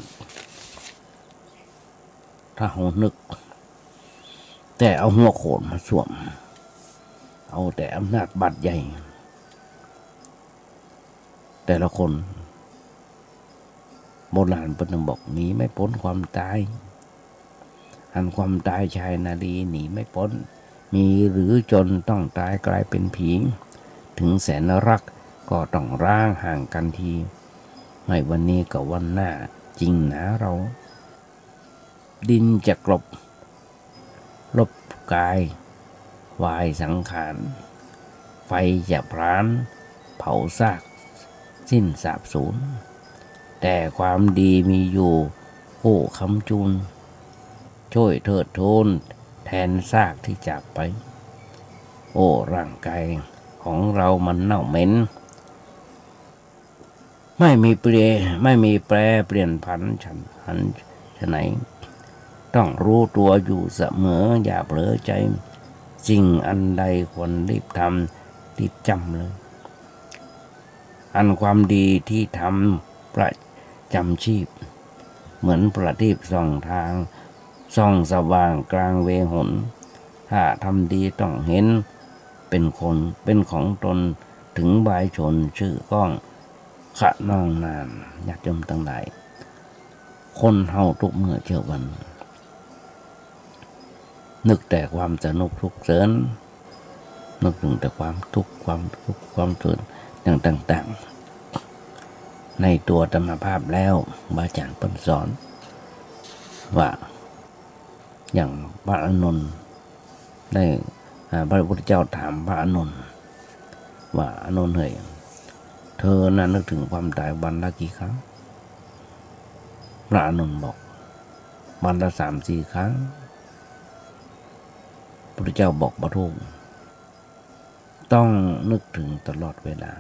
ถ้าเรานึกแต่เอาหัวโขนมาสวมเอาแต่อำนาจบาดใหญ่แต่ละคนโบราณเพิ่นบอกหนีไม่พ้นความตายอันความตายชายนารีหนีไม่พ้นมีหรือจนต้องตายกลายเป็นผีถึงแสนรักก็ต้องร่างห่างกันทีไม่วันนี้ก็วันหน้าจริงนะเราดินจะกลบลบกายวายสังขารไฟจะพรานเผาซากสิ้นสาบสูญแต่ความดีมีอยู่ผู้คำจุนช่วยเทิดทูนแทนซากที่จากไปโอ้ร่างกายของเรามันเน่าเหม็นไม่มีแปรเปลี่ยนผันฉันฉะไหนต้องรู้ตัวอยู่เสมออย่าเผลอใจสิ่งอันใดควรรีบทำรีบจำเลยอันความดีที่ทำประจำชีพเหมือนประทีปส่องทางส่องสว่างกลางเวหนถ้าทำดีต้องเห็น เป็นของตนถึงบายชนชื่อก้องขะนองนานญาติโยมทั้งหลายคนเฮาทุกเมื่อเช้าวัน นึกแต่ความสนุกทุกเสริญนึกถึงแต่ความทุกข์ความเสริญอย่างต่างๆในตัวธรรมภาพแล้วบาอาจารย์เพิ่นสอนว่าอย่างพระอานนท์ได้พระพุทธเจ้าถามพระอานนท์ว่าอานนท์เฮ้ยเธอน่ะนึกถึงความตายวันละกี่ครั้งพระอานนท์บอกวันละ 3-4 ครั้งพระพุทธเจ้าบอกบ่ถูกต้องนึกถึงตลอดเวลา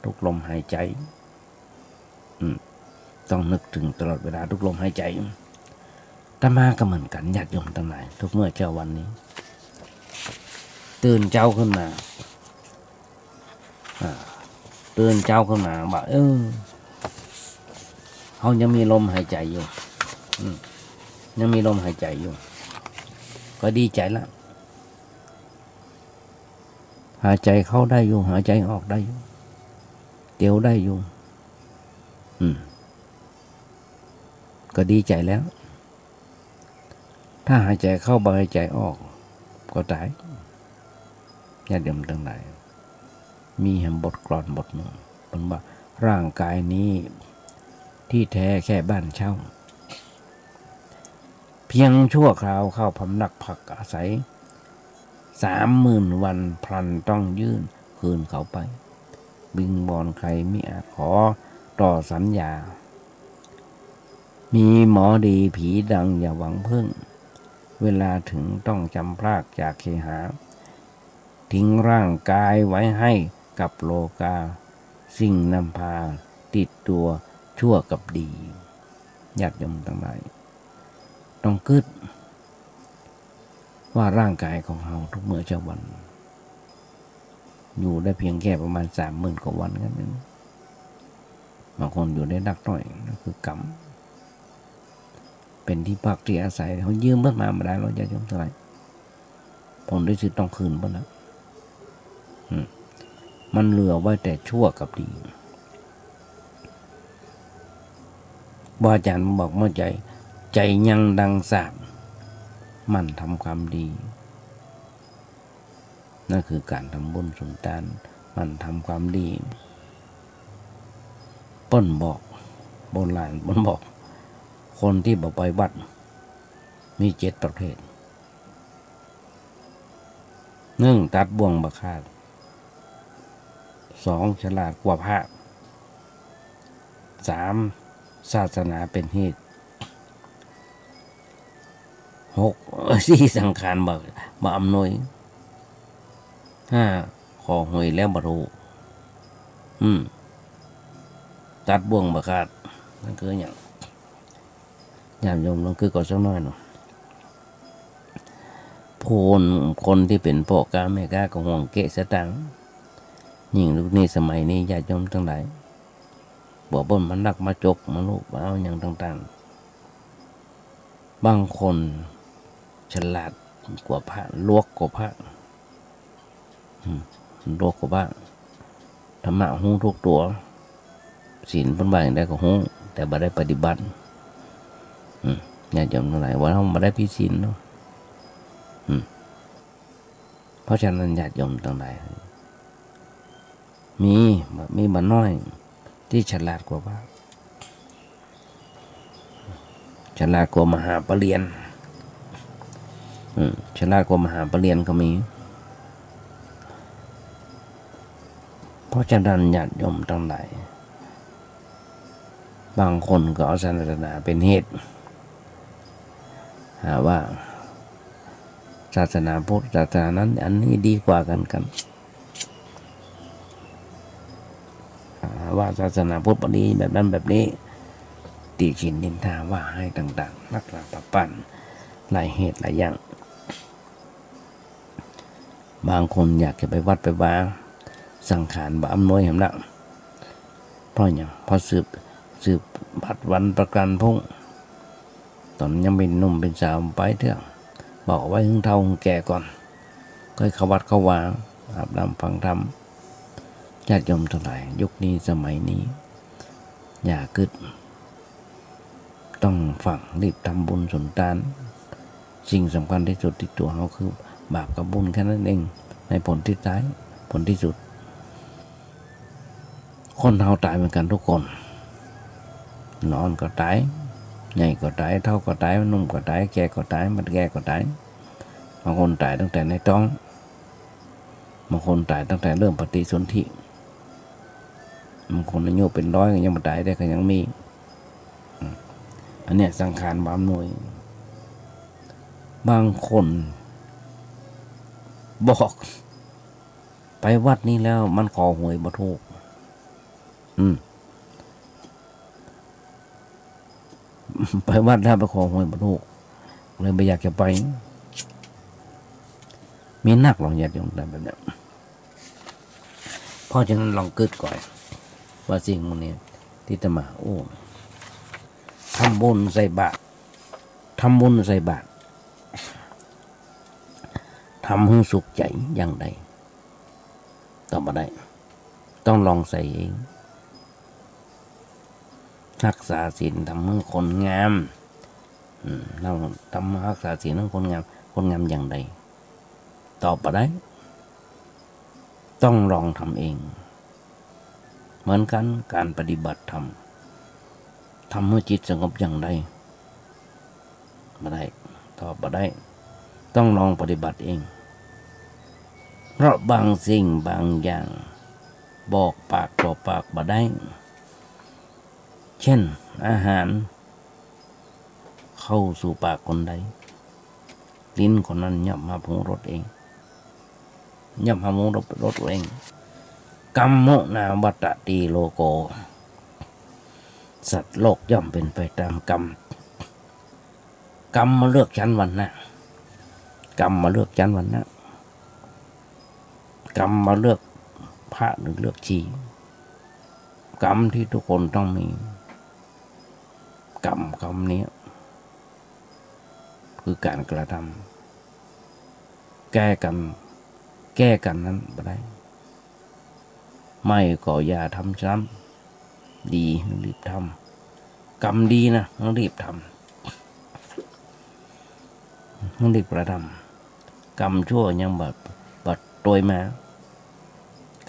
ทุกลมหายใจต้องนึกถึงตลอดเวลาทุกลมหายใจอาตมาก็เหมือนกันญาติโยมทั้งหลายทุกเมื่อเช้าวันนี้ตื่นเช้าขึ้นมาว่าเขายังมีลมหายใจอยู่ยังมีลมหายใจอยู่ก็ดีใจแล้วหายใจเข้าได้อยู่หายใจออกได้อยู่เตียวได้อยู่ก็ดีใจแล้วถ้าหายใจเข้าบ่หายใจออกก็ตายญาติโยมทั้งหลายมีแห่งบทกลอนบทหนึ่งเป็นว่าร่างกายนี้ที่แท้แค่บ้านเช่าเพียงชั่วคราวเข้าพำนักพักอาศัย 30,000 วันพลันต้องยื่นคืนเขาไปบิงบอนใครมิอาจขอต่อสัญญามีหมอดีผีดังอย่าหวังพึ่งเวลาถึงต้องจำพรากจากเคหาทิ้งร่างกายไว้ให้กับโลกาสิ่งนำพาติดตัวชั่วกับดีญาติโยมทั้งหลายต้องคิดว่าร่างกายของเราทุกเมื่อเช้าวันอยู่ได้เพียงแค่ประมาณ 30,000 กว่าวันกันนั้นบางคนอยู่ได้นักหน่อยนั่นคือกรรมเป็นที่พักที่อาศัยเขายืมเมื่อมาได้เราจะยอมเท่าไหร่ผลที่สุดต้องคืนบ้างนะมันเหลือไว้แต่ชั่วกับดีบาอาจารย์บอกเมื่อใจยังดังสาบมันทำความดีนั่นคือการทำบุญสุนทานมันทำความดีป้นบอกโบราณป้นบอกคนที่บอกไปวัดมี7 ประเภท 1. ตัดบ่วงบักขาด 2. ฉลาดกว่าพระ 3. ศาสนาเป็นเหตุ 6. ที่สังขารบ่อำนวย 5. ขอหวยแล้วบ่รู้ตัดบ่วงบักขาดนั่นคืออย่างญาติโยมลองคือก่อนสักหน่อยเนาะคนที่เป็นพ่อกาแม่กาก็ห่วงเกะสตังค์ยิ่งลูกนี้สมัยนี้ญาติโยมทั้งหลายบอกบ่นมันนักมาจกมาลูกมาเอาอย่างต่างๆบางคนฉลาดกว่าพระลวกกว่าพระลวกกว่าพระธรรมะหูทุกตัวศีลเป็นบางได้ก็หูแต่บ่ได้ปฏิบัติญาติโยมทั้งหลายว่าเราบ่ได้พิศีลเนาะเพราะฉะนั้นญาติโยมทั้งหลายมีบ่น้อยที่ฉลาดกว่าพระฉลาดกว่ามหาปรริญญาฉลาดกว่ามหาปรริญญาก็มีเพราะฉะนั้นญาติโยมทั้งหลายบางคนก็เอาศาสนาเป็นเหตุหาว่าศาสนาพุทธศาสนานั้นอันนี้ดีกว่ากันว่าศาสนาพุทธดีแบบนั้นแบบนี้ติฉินนินทาว่าให้ต่างๆนักล่าปะปั่นหลายเหตุหลายอย่างบางคนอยากจะไปวัดไปวาสังขารบ่อำนวยแห่งละเพราะอย่างพอสืบบัตรวันประกันพงตอนยังเป็นหนุ่มเป็นสาวไปเถอะบอกไว้ถึงเท่าถึงแก่ก่อนก็เข้าวัดเข้าวา อาบน้ำฟังธรรมญาติโยมทั้งหลายยุคนี้สมัยนี้อย่ากึดต้องฝังรีบทำบุญสุนทานสิ่งสำคัญที่สุดที่ตัวเขาคือบาปกับบุญแค่นั้นเองในผลที่ท้ายผลที่สุดคนเราตายเหมือนกันทุกคนนอนก็ตายใหญ่ก็ตายเท่าก็ตายหนุ่มก็ตายแก่ก็ตายมันแก่ก็ตายบางคนตายตั้งแต่ในท้องบางคนตายตั้งแต่เริ่มปฏิสนธิบางคนอายุเป็น100ก็ยังไม่ตายได้ก็ยังมีอันเนี้ยสังขารบางหน่วยบางคนบอกไปวัดนี้แล้วมันขอหวยบ่ถูกไปวัดแล้วไปขอหวยบ่ถูกเลยไม่อยากจะไปมีนักลองญาติโยมแบบนี้เพราะฉะนั้นลองกึดก่อนว่าสิ่งพวกนี้ที่จะมาทำบุญใส่บาตรทำบุญใส่บาตรทำให้สุขใจอย่างใดต่อมาได้ต้องลองใส่เองรักษาศีลทำให้คนงามเราทำรักษาศีลให้คนงามอย่างใดตอบมาได้ต้องลองทำเองเหมือนกันการปฏิบัติธรรมทำให้จิตสงบอย่างใดมาได้ตอบมาได้ต้องลองปฏิบัติเองเพราะบางสิ่งบางอย่างบอกปากต่อปากมาได้เช่นอาหารเข้าสู่ปากคนใดลิ้นคนนั้นย่อมมาปรุงรสเองย่อมมาปรุงรสเองกรรมโมนาวัตติโลโกสัตว์โลกย่อมเป็นไปตามกรรมมาเลือกชั้นวันนะกรรมมาเลือกชั้นวันนะกรรมมาเลือกพระหรือเลือกชีกรรมที่ทุกคนต้องมีกรรมนี้คือการกระทำแก้กันนั้นไม่ได้ไม่ก็อย่าทำซ้ำดีรีบทำกรรมดีนะรีบทำรีบกระทำกรรมชั่วยังบัดโดยมา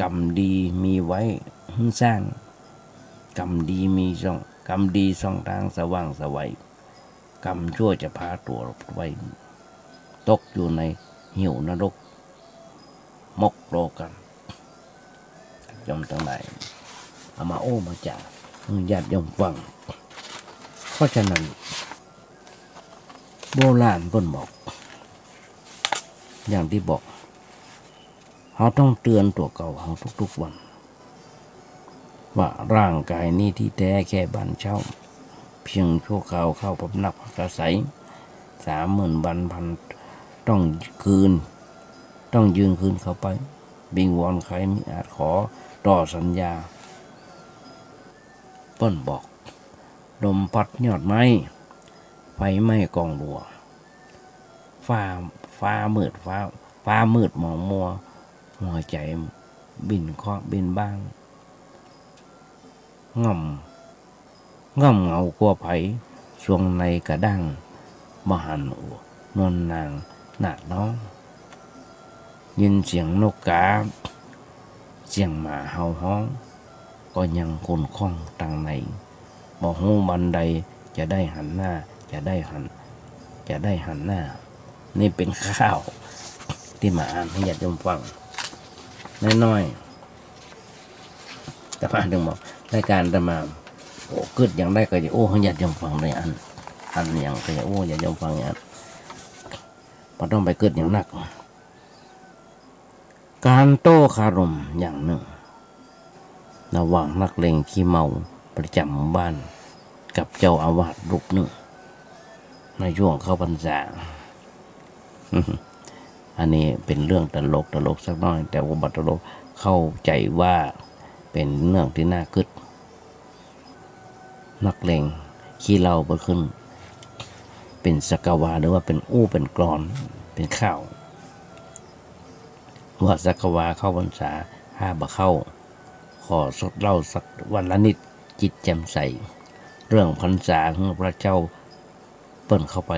กรรมดีมีไว้สร้างกรรมดีมีกรรมดีส่องทางสว่างสวัยกรรมชั่วจะพาตัวไว้ตกอยู่ในหิวนรกมกโลกันยมทั้งหลายเอามามาจากญาติยมฟังเพราะฉะนั้นโบราณเพิ่นบอกอย่างที่บอกเราต้องเตือนตัวเก่าเราทุกๆวันว่าร่างกายนี้ที่แท้แค่บ้านเช่าเพียงชั่วคราวเข้าพบนักพักอาศัย30,000 วันพันต้องยืนคืนเข้าไปบิงวอนใครมิอาจขอต่อสัญญาเปิ้นบอกลมพัดยอดไม้ไฟไหม้กองบัวฟ้ามืดหมองมัวหัวใจบินเคาะบินบ้างง่อมเงากลัวไผสวงในกระดังมหันนวลนางหน้าน้องยินเสียงนกกาเสียงหมาเห่าฮ้องก็ยังคนคล่องต่างในบ่ฮู้บันใดจะได้หันหน้าจะได้หันหน้านี่เป็นข้าวที่มาอ่านให้ญาติโยมฟังน้อยๆแต่มาถึงบอกรายการแต่มาเกิดอย่างได้ก็จะให้ญาติโยมฟังเลยอันอย่างก็จะญาติโยมฟังอย่างนั้นพอต้องไปเกิดอย่างหนักการโต้คารมอย่างหนึ่งระหว่างนักเลงขี้เมาประจำหมู่บ้านกับเจ้าอาวาสรูปหนึ่งในช่วงเข้าพรรษา อันนี้เป็นเรื่องตลกสักน้อยแต่ว่าบัตรลกเข้าใจว่าเป็นเรื่องที่น่าคึดนักเลงขี้เหล้าไปขึ้นเป็นสกาวาหรือว่าเป็นเป็นกรอนเป็นข้าว ว่าสักวาเข้าพรรษาห้าบ่เข้า ขอสดเล่าสักวันละนิดจิตแจ่มใส เรื่องพรรษาของพระเจ้าเปิ้นเข้าไป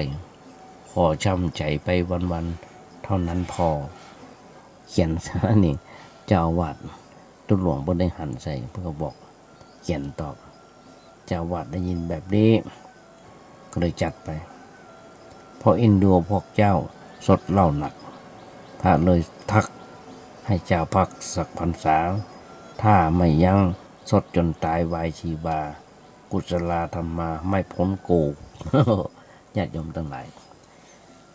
ขอช่ำใจไปวันๆเท่านั้นพอ เขียนซะนี่เจ้าอาวาสตุหลวงบ่ได้หันใส่เพื่อบอกเขียนตอบ เจ้าอาวาสได้ยินแบบนี้ก็เลยจัดไปพอเอ็นดูพวกเจ้าสดเล่าหนักพระเลยทักให้เจ้าพักสักพรรษาถ้าไม่ยั้งสดจนตายวายชีบา กุศลธรรมาไม่พ้นโก ญาติโยมทั้งหลาย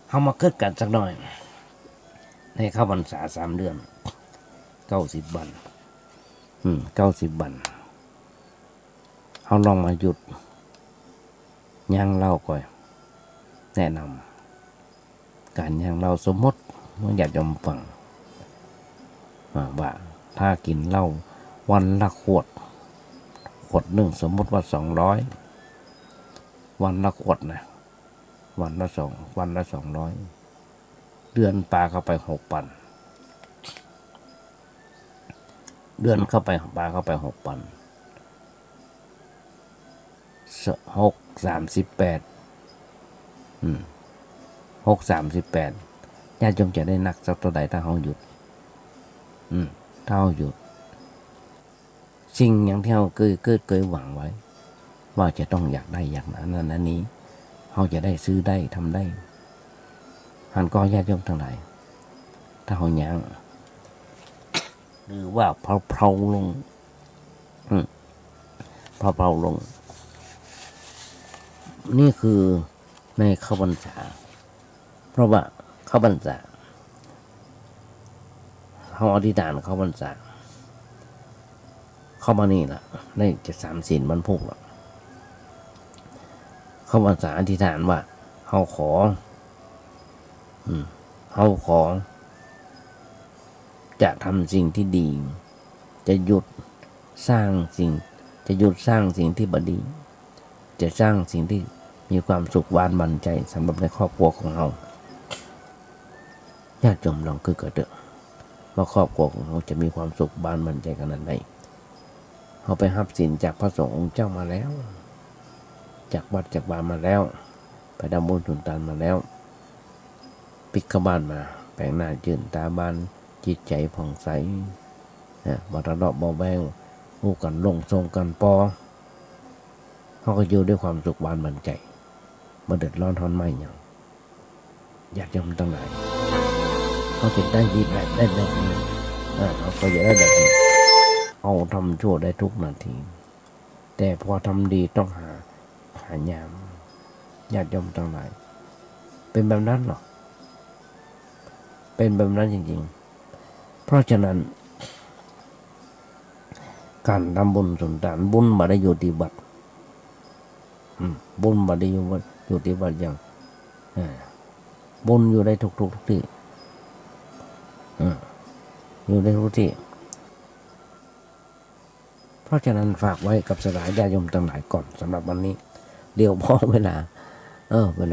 เฮามาเกิดกันสักหน่อย ในเข้าพรรษา3 เดือน90 วัน90 วันเฮาลองมาหยุดย่างเล่าก่อนแนะนำการย่างเล่าสมมติว่าอยากจะฟังว่าถ้ากินเหล้าวันละขวดหนึ่งสมมติว่า200วันละขวดนะวันละ200เดือนปลาเข้าไป6,000เดือนเข้าไปปลาเข้าไป6,000 638ญาติโยมจะได้นักสักตัวใดถ้าเขาหยุดถ้าเขาหยุดสิ่งอย่างที่เขาเคยหวังไว้ว่าจะต้องอยากได้อยากนั้นนี้เขาจะได้ซื้อได้ทำได้หันก็ญาติโยมทั้งหลายถ้าเขายังหรือว่าเพลาลงเพลาลงนี่คือในเข้าพรรษาเพราะว่าเข้าพรรษาเขาอธิษฐานเข้าพรรษาเข้ามานี่ล่ะได้จะ3 ศีลบรรพุกแล้วเข้าพรรษาอธิษฐานว่าเขาขอจะทำสิ่งที่ดีจะหยุดสร้างสิ่งที่บดีจะสร้างสิ่งที่มีความสุขหวานมันใจสำหรับในครอบครัวของเราญาติโยมลองคิดกันเถอะว่าครอบครัวของเราจะมีความสุขบานมันใจขนาดไหนเราไปรับศีลจากพระสงฆ์องค์เจ้ามาแล้วจากวัดจากวามาแล้วไปดำบุญสุนทานมาแล้วปิกบ้านมาแปลงหน้าจื่นตาบานจิตใจผ่องใสบาระเลาะเบาแวงหูกันลงทรงกันปอเขาก็อยู่ด้วยความสุขบานมันใจมาเดือดร้อนทอนไม่อย่างอยากจะทำตั้งไหนเขาจะได้ดีแบบนี้เขาก็จะได้แบบนี้เอาทำชั่วได้ทุกนาทีแต่พอทำดีต้องหายามญาติโยมทั้งหลายเป็นแบบนั้นหรอเป็นแบบนั้นจริงๆเพราะฉะนั้นการทำบุญสุนทานบุญมาได้อยู่ที่วัดบุญมาได้อยู่ที่วัดอย่างบุญอยู่ได้ทุกที่อยู่ได้ทุกที่เพราะฉะนั้นฝากไว้กับสลายญาติโยมทั้งหลายก่อนสำหรับวันนี้เดี๋ยวพอเวล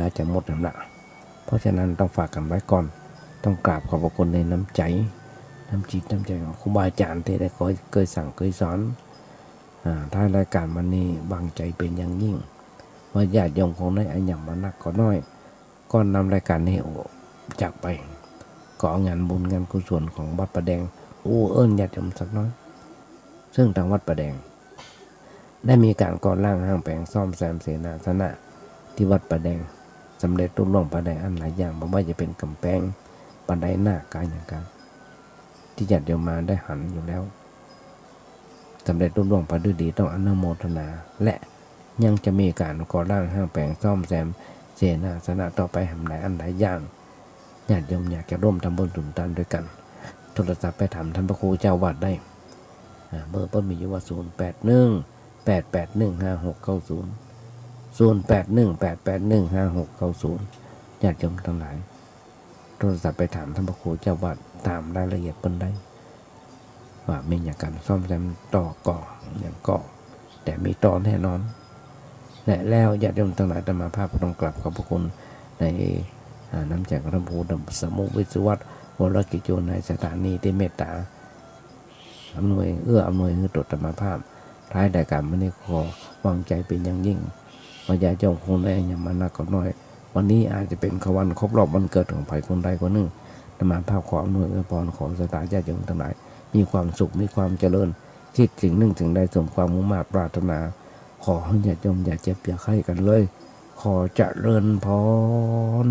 าจะหมดแล้วนะเพราะฉะนั้นต้องฝากกันไว้ก่อนต้องกราบขอบพระคุณในน้ำใจน้ำจิตน้ำใจของครูบาอาจารย์ที่ได้เคยสั่งเคยสอนถ้ารายการวันนี้บางใจเป็นอย่างยิ่งว่าญาติโยมของได้อันอย่างมานักก็น้อยก็นำรายการนี้จากไปก็เอางานบุญงานกุศลของวัดประแดงญาติโยมสักน้อยซึ่งทางวัดประแดงได้มีการก่อร่างห้างแปลงซ่อมแซมเสนาสนะที่วัดประแดงสำเร็จรุ่งเรืองประแดงอันหลายอย่างไม่ว่าจะเป็นกำแพงบันไดหน้าการอย่างการที่ญาติโยมมาได้หันอยู่แล้วสำเร็จรุ่งเรืองไปด้วยดีต้องอนุโมทนาและยังจะมีการก่อร่างห้างแปลงซ่อมแซมเสนาสนะต่อไปแห่งหลายอันหลายอย่างญาติโยมอยากจะร่วมทำบุญสุนทานด้วยกันโทรศัพท์ไปถามท่านพระครูเจ้าวัดได้เบอร์เพิ่มมีอยู่ว่า0818815690 ญาติโยมทั้งหลายโทรศัพท์ไปถามท่านพระครูเจ้าวัดตามรายละเอียดเพิ่นได้ว่ามีอย่างการซ่อมแซมต่อก่ออย่างก่อแต่มีต่อแน่นอนและแล้วญาติโยมทั้งหลายธรรมภาพต้องกลับขอบพระคุณในน้ำใจของท่านพระครูสมุวิศวัตร วรกิจโยในสถานีที่เมตตาอำนวยให้ตรวจธรรมภาพท้ายรายการวันนี้ขอวางใจเป็นอย่างยิ่งว่าญาติโยมคงได้อย่างมานักก็น้อย วันนี้อาจจะเป็นวันครบรอบวันเกิดของใครคนใดคนหนึ่งธรรมภาพขออำนวยอวยพรของสถานญาติโยมทั้งหลายมีความสุขมีความเจริญคิดสิ่งหนึ่งถึงใดสมความมุ่งมั่นปรารถนา ขอให้ญาติโยมอย่าเจ็บอย่าไข้กันเลย ขอเจริญพร